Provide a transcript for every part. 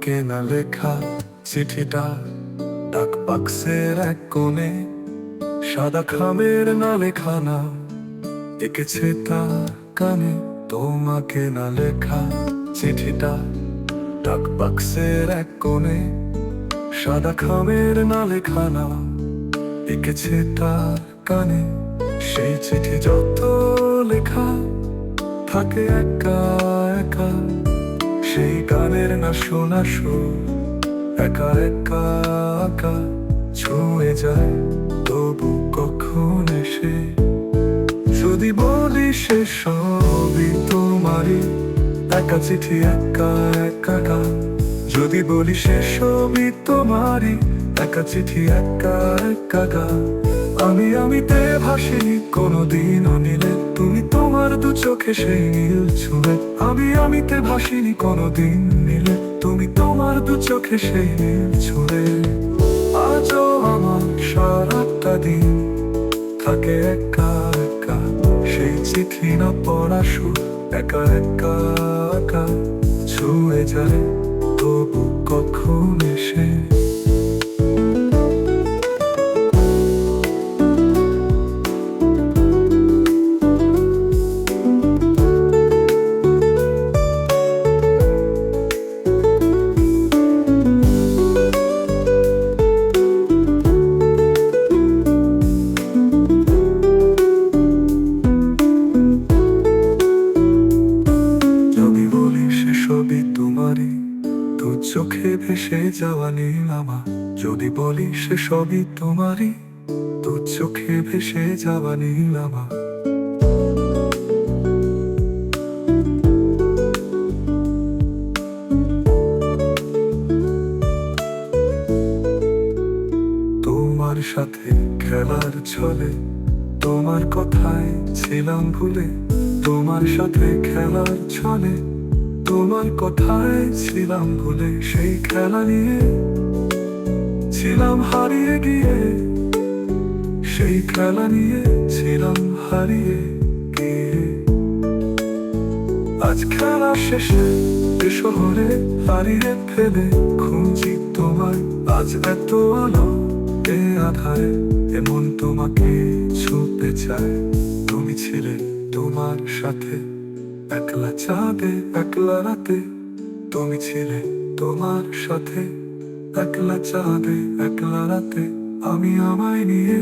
তোমাকে না লেখা চিঠিটা ডাক বাক্সের এক কোণে, সাদা খামের না লেখা না এঁকেছে তার কানে। তোমাকে না লেখা চিঠিটা ডাক বাক্সের এক কোণে, সাদা খামের না লেখা না এঁকেছে তার কানে। সেই চিঠি যত লেখা থাকে একা একা, সেই গানের না শোনা সুর একা একা একা ছুঁয়ে যায় তবু কখন এসে। যদি বলি সে সবই তোমারই, একা চিঠি একা একা গান। যদি বলি সে সবই তোমারই, একা চিঠি একা একা গান। আমিতে ভাসিনি কোনোদিনও নীলে, তুমি তোমার দু চোখে সেই নীল ছুঁয়ে। আমিতে ভাসিনি কোনোদিন নীলে, তুমি তোমার দু চোখে সেই নীল ছুঁয়ে। আজও আমার সারাটা দিন থাকে একা একা, সেই চিঠি না পড়া সুর একা একা একা ছুঁয়ে যায় তবু কখন এসে। দু চোখে ভেসে যাওয়া নীলামা, যদি বলি সে সবই তোমারই, দু চোখে ভেসে যাওয়া নীলামা। তোমার সাথে খেলার ছলে তোমার কথায় ছিলাম ভুলে, তোমার সাথে খেলার ছলে তোমার কথায় ছিলাম ভুলে। সেই খেলা নিয়ে ছিলাম হারিয়ে গিয়ে, সেই খেলা নিয়ে ছিলাম হারিয়ে গিয়ে। আজ খেলা শেষে এ শহরে হারিয়ে ফেলে খুঁজি তোমায়। আজ এত আলো এ আধারে, এমন তোমাকে ছুঁতে চায়। তুমি ছিলে তোমার সাথে একলা চাঁদে একলা রাতে, তুমি ছিলে তোমার সাথে একলা চাঁদে একলা রাতে। আমি আমায় নিয়ে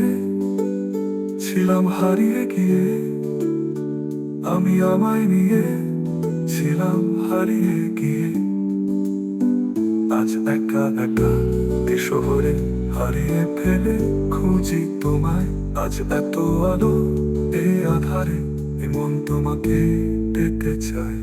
ছিলাম হারিয়ে গিয়ে, আমি আমায় নিয়ে ছিলাম হারিয়ে গিয়ে। আজ একা একা এ শহরে হারিয়ে ফেলে খুঁজি তোমায়। আজ এত আলো এ আধারে, এমন তোমাকে পেতে চায়।